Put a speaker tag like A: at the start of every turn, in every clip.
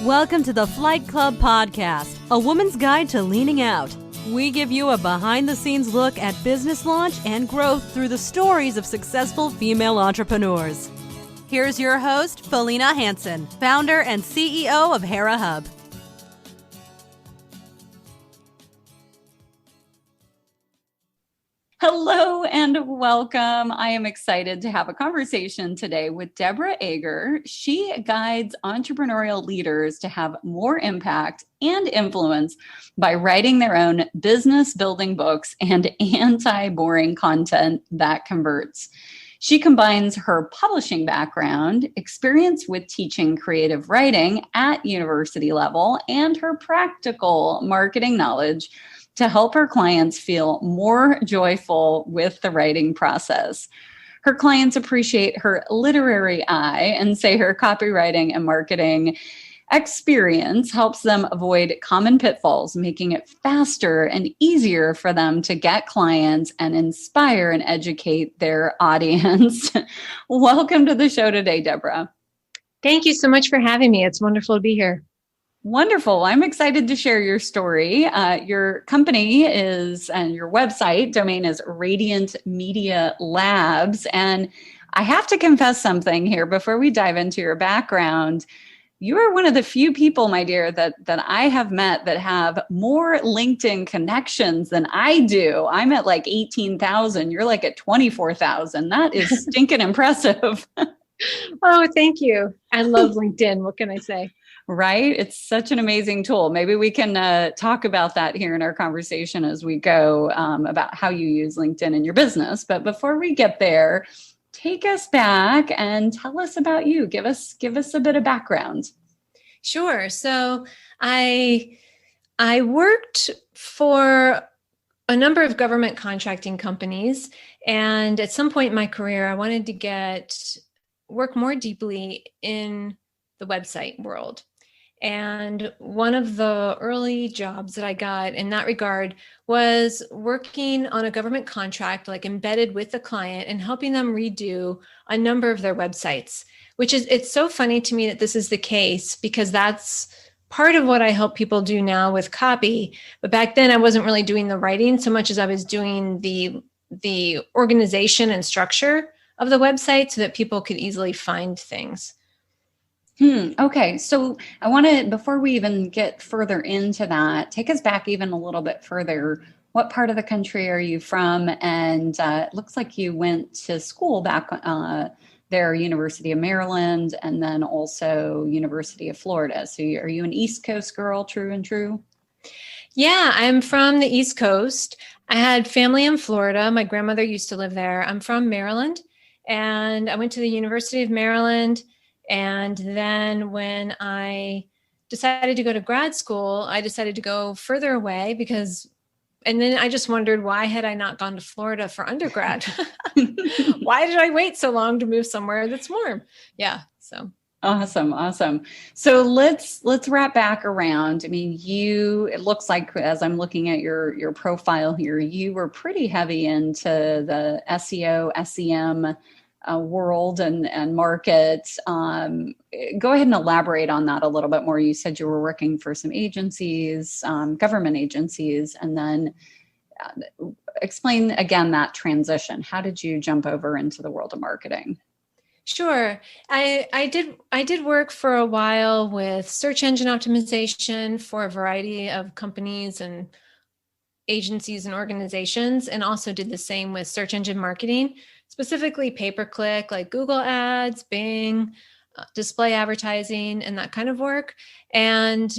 A: Welcome to the Flight Club Podcast, a woman's guide to leaning out. We give you a behind-the-scenes look at business launch and growth through the stories of successful female entrepreneurs. Here's your host, Felina Hansen, founder and CEO of Hera Hub.
B: Hello and welcome. I am excited to have a conversation today with Deborah Ager. She guides entrepreneurial leaders to have more impact and influence by writing their own business building books and anti-boring content that converts. She combines her publishing background, experience with teaching creative writing at university level, and her practical marketing knowledge to help her clients feel more joyful with the writing process. Her clients appreciate her literary eye and say her copywriting and marketing experience helps them avoid common pitfalls, making it faster and easier for them to get clients and inspire and educate their audience. Welcome to the show today, Deborah.
C: Thank you so much for having me. It's wonderful to be here.
B: Wonderful. I'm excited to share your story. Your company is, and your website domain is Radiant Media Labs. And I have to confess something here before we dive into your background. You are one of the few people, my dear, that I have met that have more LinkedIn connections than I do. I'm at like 18,000. You're like at 24,000. That is stinking impressive.
C: Oh, thank you. I love LinkedIn. What can I say?
B: Right? It's such an amazing tool. Maybe we can talk about that here in our conversation as we go about how you use LinkedIn in your business. But before we get there, take us back and tell us about you. Give us a bit of background.
C: Sure. So I worked for a number of government contracting companies. And at some point in my career, I wanted to work more deeply in the website world. And one of the early jobs that I got in that regard was working on a government contract, like embedded with the client and helping them redo a number of their websites, it's so funny to me that this is the case because that's part of what I help people do now with copy. But back then I wasn't really doing the writing so much as I was doing the organization and structure of the website so that people could easily find things.
B: Okay. So I want to, before we even get further into that, take us back even a little bit further. What part of the country are you from? And it looks like you went to school back there, University of Maryland, and then also University of Florida. So are you an East Coast girl, true and true?
C: Yeah, I'm from the East Coast. I had family in Florida. My grandmother used to live there. I'm from Maryland, and I went to the University of Maryland. And then when I decided to go to grad school, I decided to go further away and then I just wondered, why had I not gone to Florida for undergrad? Why did I wait so long to move somewhere that's warm? Yeah. So.
B: Awesome. So let's wrap back around. I mean, it looks like as I'm looking at your profile here, you were pretty heavy into the SEO, SEM world and market. Go ahead and elaborate on that a little bit more. You said you were working for some agencies, government agencies, and then explain again that transition. How did you jump over into the world of marketing?
C: Sure. I did work for a while with search engine optimization for a variety of companies and agencies and organizations, and also did the same with search engine marketing, specifically pay-per-click, like Google Ads, Bing, display advertising, and that kind of work. And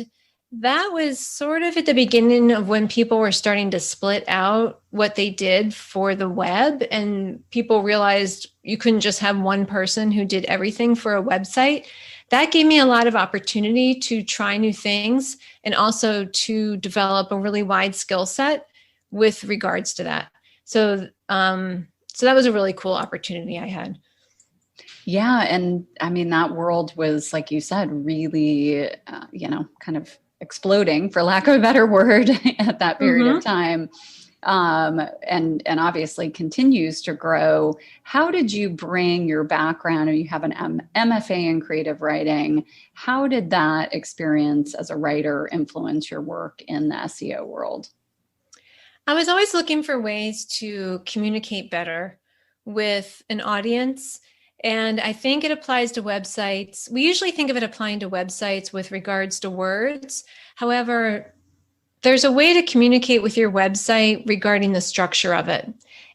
C: that was sort of at the beginning of when people were starting to split out what they did for the web, and people realized you couldn't just have one person who did everything for a website. That gave me a lot of opportunity to try new things and also to develop a really wide skill set with regards to that. So that was a really cool opportunity I had.
B: Yeah. And I mean, that world was, like you said, really, kind of exploding, for lack of a better word, at that period of time. and obviously continues to grow. How did you bring your background, and you have an MFA in creative writing? How did that experience as a writer influence your work in the SEO world?
C: I was always looking for ways to communicate better with an audience. And I think it applies to websites. We usually think of it applying to websites with regards to words. However, there's a way to communicate with your website regarding the structure of it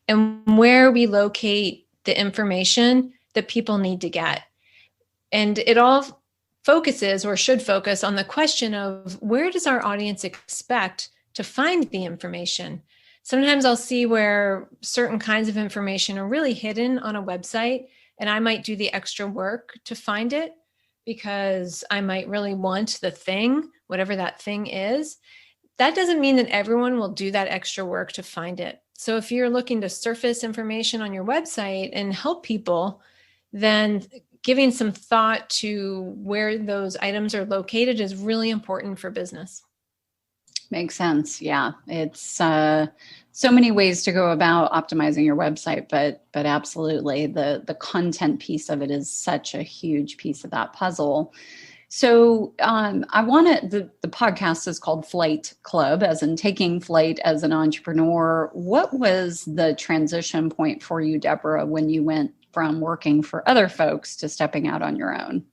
C: and where we locate the information that people need to get. And it all focuses, or should focus, on the question of, where does our audience expect to find the information? Sometimes I'll see where certain kinds of information are really hidden on a website, and I might do the extra work to find it because I might really want the thing, whatever that thing is. That doesn't mean that everyone will do that extra work to find it. So if you're looking to surface information on your website and help people, then giving some thought to where those items are located is really important for business.
B: Makes sense. Yeah. It's so many ways to go about optimizing your website, but absolutely the content piece of it is such a huge piece of that puzzle. So I wanted, the podcast is called Flight Club, as in taking flight as an entrepreneur. What was the transition point for you, Deborah, when you went from working for other folks to stepping out on your own?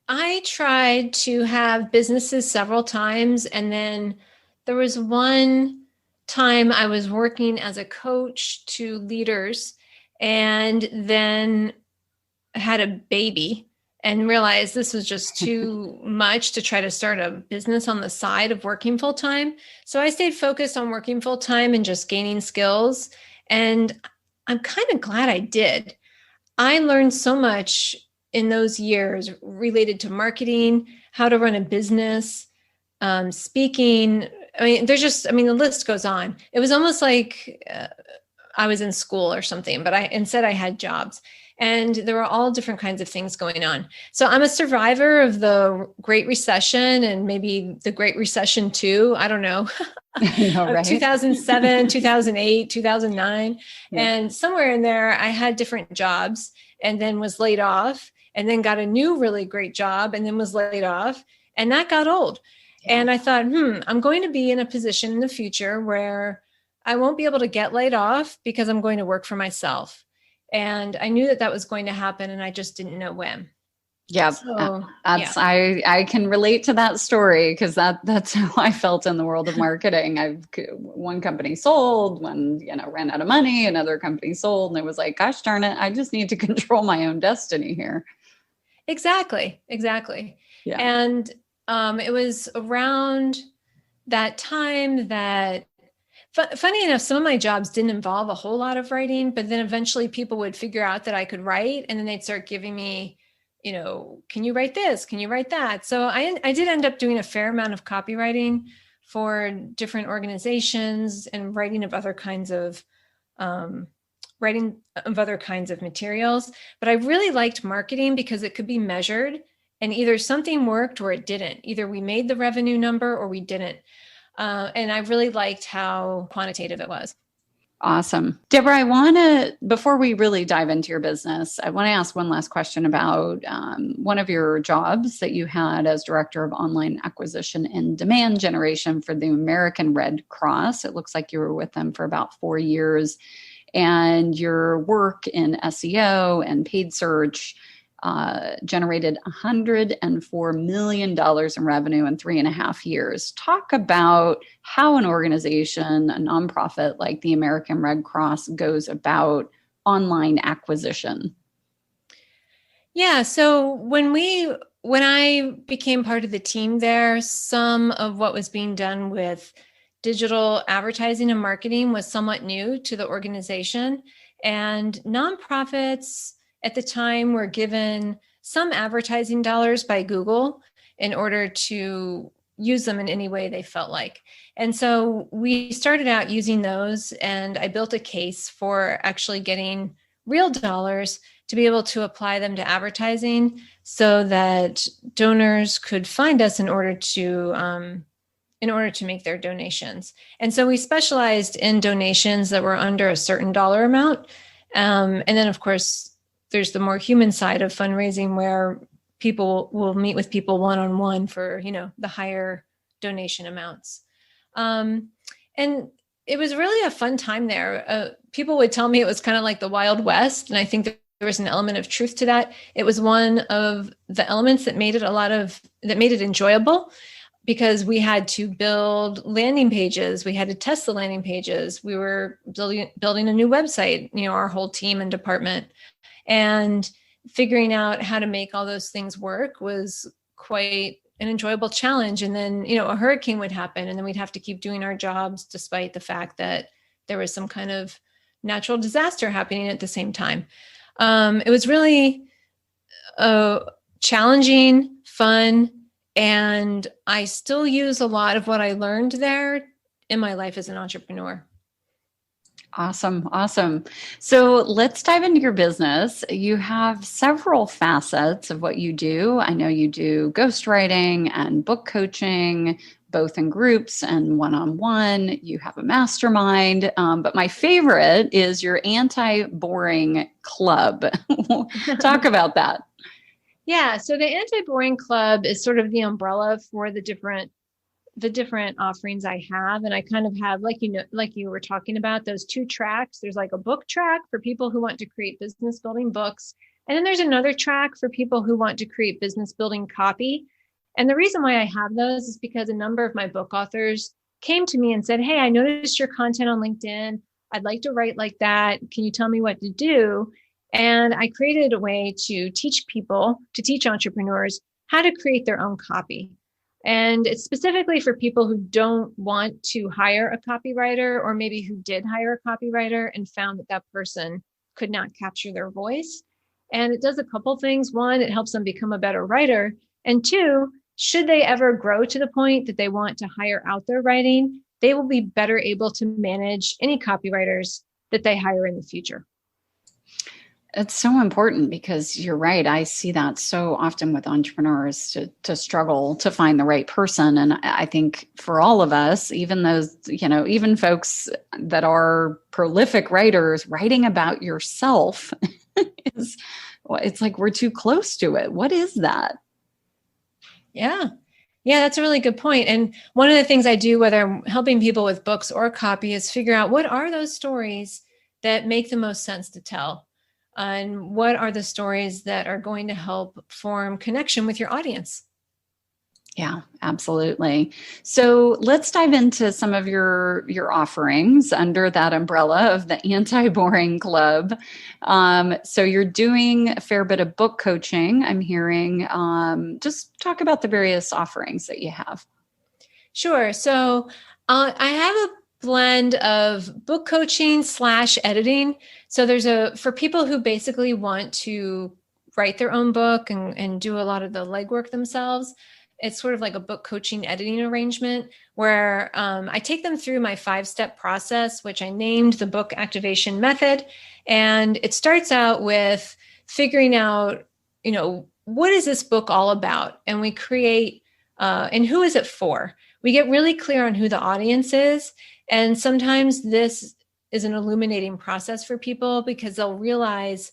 C: I tried to have businesses several times, and then there was one time I was working as a coach to leaders, and then had a baby and realized this was just too much to try to start a business on the side of working full time. So I stayed focused on working full time and just gaining skills. And I'm kind of glad I did. I learned so much in those years related to marketing, how to run a business, speaking. The list goes on. It was almost like I was in school or something, but instead I had jobs. And there were all different kinds of things going on. So I'm a survivor of the Great Recession, and maybe the Great Recession too. I don't know. Right? 2007, 2008, 2009. Yeah. And somewhere in there, I had different jobs and then was laid off, and then got a new really great job and then was laid off. And that got old. Yeah. And I thought, I'm going to be in a position in the future where I won't be able to get laid off because I'm going to work for myself. And I knew that was going to happen, and I just didn't know when.
B: Yeah, I can relate to that story, because that's how I felt in the world of marketing. One company sold, one ran out of money, another company sold, and it was like, gosh darn it, I just need to control my own destiny here.
C: Exactly. Yeah. And it was around that time that, funny enough, some of my jobs didn't involve a whole lot of writing, but then eventually people would figure out that I could write, and then they'd start giving me, can you write this? Can you write that? So I did end up doing a fair amount of copywriting for different organizations and writing of other kinds of materials. But I really liked marketing because it could be measured, and either something worked or it didn't. Either we made the revenue number or we didn't. And I really liked how quantitative it was.
B: Awesome. Deborah, before we really dive into your business, I want to ask one last question about one of your jobs that you had as Director of Online Acquisition and Demand Generation for the American Red Cross. It looks like you were with them for about 4 years, and your work in SEO and paid search generated $104 million in revenue in 3.5 years. Talk about how an organization, a nonprofit like the American Red Cross, goes about online acquisition.
C: Yeah. So when I became part of the team there, some of what was being done with digital advertising and marketing was somewhat new to the organization, and nonprofits at the time were given some advertising dollars by Google in order to use them in any way they felt like. And so we started out using those, and I built a case for actually getting real dollars to be able to apply them to advertising so that donors could find us in order to in order to make their donations. And so we specialized in donations that were under a certain dollar amount. And then, of course, there's the more human side of fundraising where people will meet with people one-on-one for, the higher donation amounts. And it was really a fun time there. People would tell me it was kind of like the Wild West. And I think that there was an element of truth to that. It was one of the elements that made it enjoyable, because we had to build landing pages. We had to test the landing pages. We were building a new website, our whole team and department, and figuring out how to make all those things work was quite an enjoyable challenge. And then, a hurricane would happen, and then we'd have to keep doing our jobs despite the fact that there was some kind of natural disaster happening at the same time. It was really challenging, fun, and I still use a lot of what I learned there in my life as an entrepreneur.
B: Awesome. Awesome. So let's dive into your business. You have several facets of what you do. I know you do ghostwriting and book coaching, both in groups and one-on-one. You have a mastermind. But my favorite is your anti-boring club. Talk about that.
C: Yeah. So the Anti-Boring Club is sort of the umbrella for the different offerings I have. And I kind of have, like you were talking about, those two tracks. There's like a book track for people who want to create business building books. And then there's another track for people who want to create business building copy. And the reason why I have those is because a number of my book authors came to me and said, "Hey, I noticed your content on LinkedIn. I'd like to write like that. Can you tell me what to do?" And I created a way to teach entrepreneurs how to create their own copy. And it's specifically for people who don't want to hire a copywriter, or maybe who did hire a copywriter and found that person could not capture their voice. And it does a couple things. One, it helps them become a better writer. And two, should they ever grow to the point that they want to hire out their writing, they will be better able to manage any copywriters that they hire in the future.
B: It's so important, because you're right. I see that so often with entrepreneurs to struggle to find the right person. And I think for all of us, even those, even folks that are prolific writers, writing about yourself it's like we're too close to it. What is that?
C: Yeah, that's a really good point. And one of the things I do, whether I'm helping people with books or copy, is figure out what are those stories that make the most sense to tell. And what are the stories that are going to help form connection with your audience?
B: Yeah, absolutely. So let's dive into some of your offerings under that umbrella of the Anti-Boring Club. So you're doing a fair bit of book coaching, I'm hearing. Just talk about the various offerings that you have.
C: Sure. So I have a blend of book coaching / editing. So for people who basically want to write their own book and do a lot of the legwork themselves, it's sort of like a book coaching editing arrangement where I take them through my 5-step process, which I named the book activation method. And it starts out with figuring out, what is this book all about? And we create, and who is it for? We get really clear on who the audience is. And sometimes this is an illuminating process for people, because they'll realize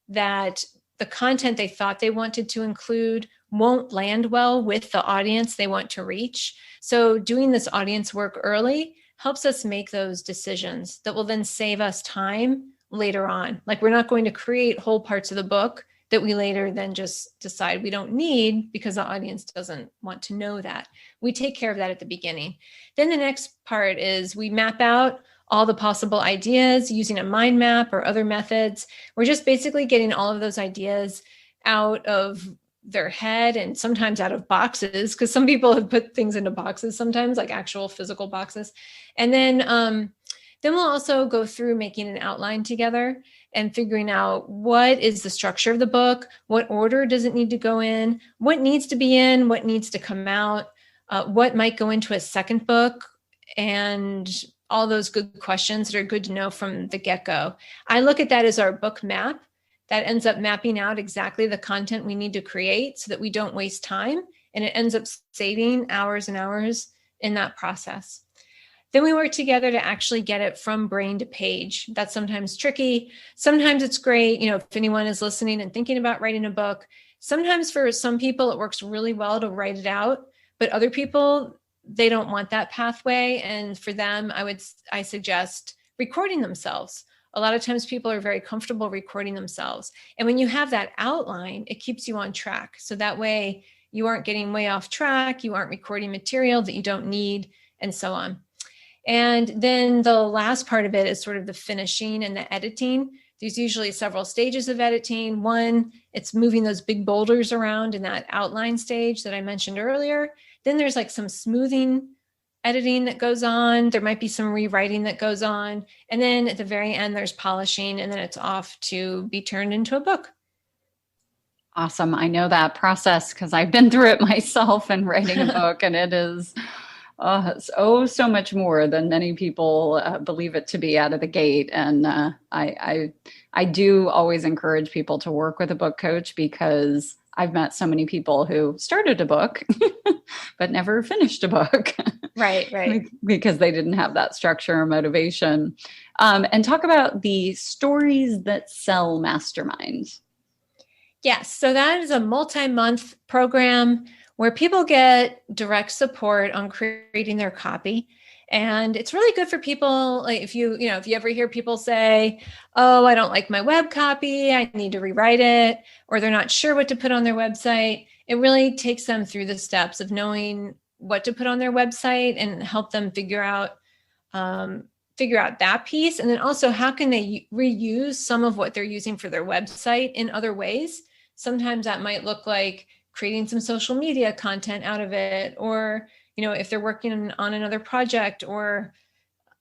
C: that the content they thought they wanted to include won't land well with the audience they want to reach. So doing this audience work early helps us make those decisions that will then save us time later on. Like, we're not going to create whole parts of the book that we later then just decide we don't need because the audience doesn't want to know that. We take care of that at the beginning. Then the next part is we map out all the possible ideas using a mind map or other methods. We're just basically getting all of those ideas out of their head and sometimes out of boxes, because some people have put things into boxes sometimes, like actual physical boxes. And then we'll also go through making an outline together and figuring out what is the structure of the book, what order does it need to go in, what needs to be in, what needs to come out, what might go into a second book, and all those good questions that are good to know from the get-go. I look at that as our book map that ends up mapping out exactly the content we need to create so that we don't waste time, and it ends up saving hours and hours in that process. Then we work together to actually get it from brain to page. That's sometimes tricky. Sometimes it's great. If anyone is listening and thinking about writing a book, sometimes for some people, it works really well to write it out, but other people, they don't want that pathway. And for them, I suggest recording themselves. A lot of times people are very comfortable recording themselves. And when you have that outline, it keeps you on track. So that way you aren't getting way off track. You aren't recording material that you don't need, and so on. And then the last part of it is sort of the finishing and the editing. There's usually several stages of editing. One, it's moving those big boulders around in that outline stage that I mentioned earlier. Then there's like some smoothing editing that goes on. There might be some rewriting that goes on. And then at the very end, there's polishing, and then it's off to be turned into a book.
B: Awesome. I know that process because I've been through it myself in writing a book, and it is so much more than many people believe it to be out of the gate. And I do always encourage people to work with a book coach, because I've met so many people who started a book but never finished a book.
C: Right.
B: Because they didn't have that structure or motivation. And talk about the Stories That Sell Mastermind.
C: Yes. So that is a multi-month program where people get direct support on creating their copy. And it's really good for people. Like if you ever hear people say, oh, I don't like my web copy, I need to rewrite it, or they're not sure what to put on their website, it really takes them through the steps of knowing what to put on their website and help them figure out that piece. And then also, how can they reuse some of what they're using for their website in other ways? Sometimes that might look like creating some social media content out of it, or, if they're working on another project, or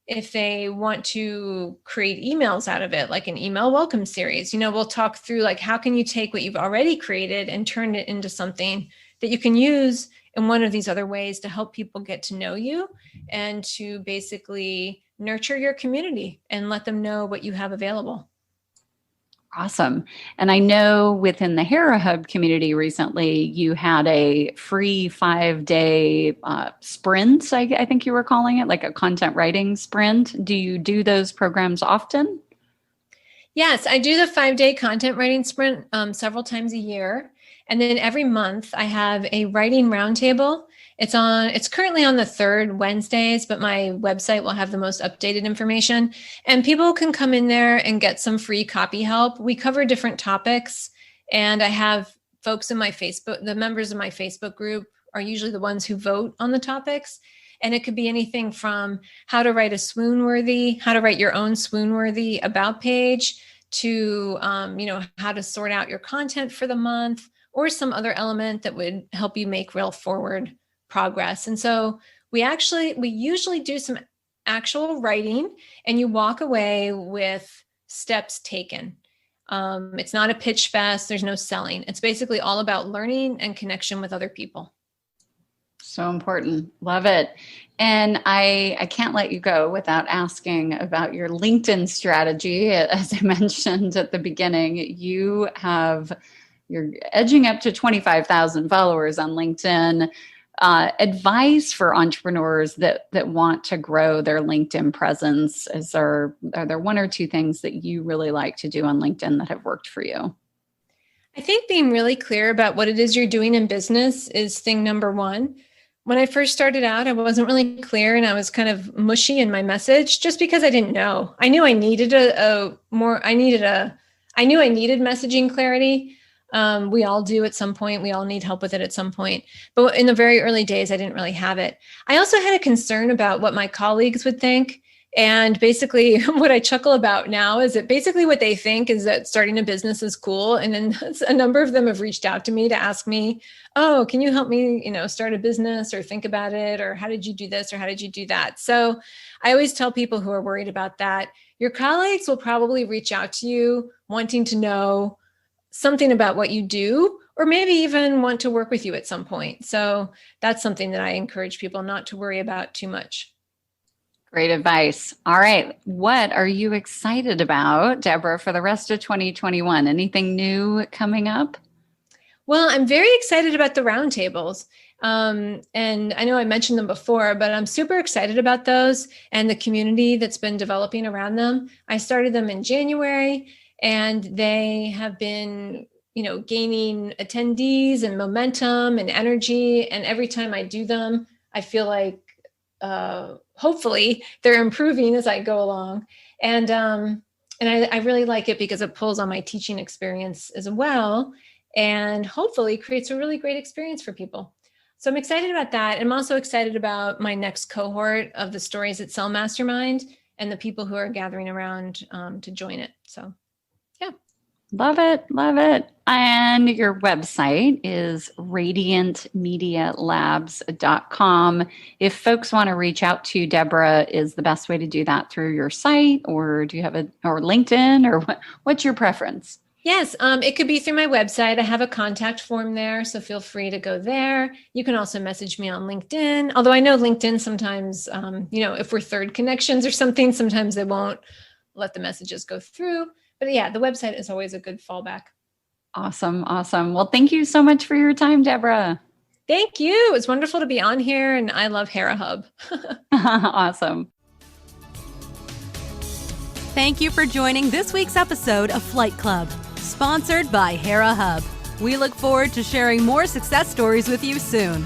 C: if they want to create emails out of it, like an email welcome series. We'll talk through like, how can you take what you've already created and turn it into something that you can use in one of these other ways to help people get to know you and to basically nurture your community and let them know what you have available.
B: Awesome. And I know within the Hera Hub community recently, you had a free 5-day sprint, I think you were calling it, like a content writing sprint. Do you do those programs often?
C: Yes, I do the 5-day content writing sprint several times a year. And then every month I have a writing roundtable. It's currently on the third Wednesdays, but my website will have the most updated information. And people can come in there and get some free copy help. We cover different topics, and I have folks in my Facebook, the members of my Facebook group are usually the ones who vote on the topics. And it could be anything from how to write how to write your own swoon-worthy about page, to how to sort out your content for the month, or some other element that would help you make real forward progress. And so we usually do some actual writing, and you walk away with steps taken. It's not a pitch fest. There's no selling. It's basically all about learning and connection with other people.
B: So important. Love it. And I can't let you go without asking about your LinkedIn strategy. As I mentioned at the beginning, you're edging up to 25,000 followers on LinkedIn. Advice for entrepreneurs that want to grow their LinkedIn presence. Are there one or two things that you really like to do on LinkedIn that have worked for you?
C: I think being really clear about what it is you're doing in business is thing number one. When I first started out, I wasn't really clear, and I was kind of mushy in my message just because I didn't know. I knew I needed I knew I needed messaging clarity. We all do at some point. We all need help with it at some point. But in the very early days, I didn't really have it. I also had a concern about what my colleagues would think. And basically what I chuckle about now is that basically what they think is that starting a business is cool. And then a number of them have reached out to me to ask me, oh, can you help me, start a business or think about it? Or how did you do this? Or how did you do that? So I always tell people who are worried about that, your colleagues will probably reach out to you wanting to know something about what you do, or maybe even want to work with you at some point. So that's something that I encourage people not to worry about too much.
B: Great advice. All right. What are you excited about, Deborah, for the rest of 2021? Anything new coming up?
C: Well, I'm very excited about the roundtables. And I know I mentioned them before, but I'm super excited about those and the community that's been developing around them. I started them in January, and they have been, gaining attendees and momentum and energy. And every time I do them, I feel like hopefully they're improving as I go along. And I really like it because it pulls on my teaching experience as well, and hopefully creates a really great experience for people. So I'm excited about that. I'm also excited about my next cohort of the Stories That Sell Mastermind and the people who are gathering around to join it. So, yeah.
B: Love it. Love it. And your website is radiantmedialabs.com. If folks want to reach out to Deborah, is the best way to do that through your site, or do you have or LinkedIn, or what's your preference?
C: Yes, it could be through my website. I have a contact form there, so feel free to go there. You can also message me on LinkedIn, although I know LinkedIn sometimes, if we're third connections or something, sometimes they won't let the messages go through. But yeah, the website is always a good fallback.
B: Awesome. Awesome. Well, thank you so much for your time, Deborah.
C: Thank you. It was wonderful to be on here, and I love Hera Hub.
B: Awesome.
A: Thank you for joining this week's episode of Flight Club, sponsored by Hera Hub. We look forward to sharing more success stories with you soon.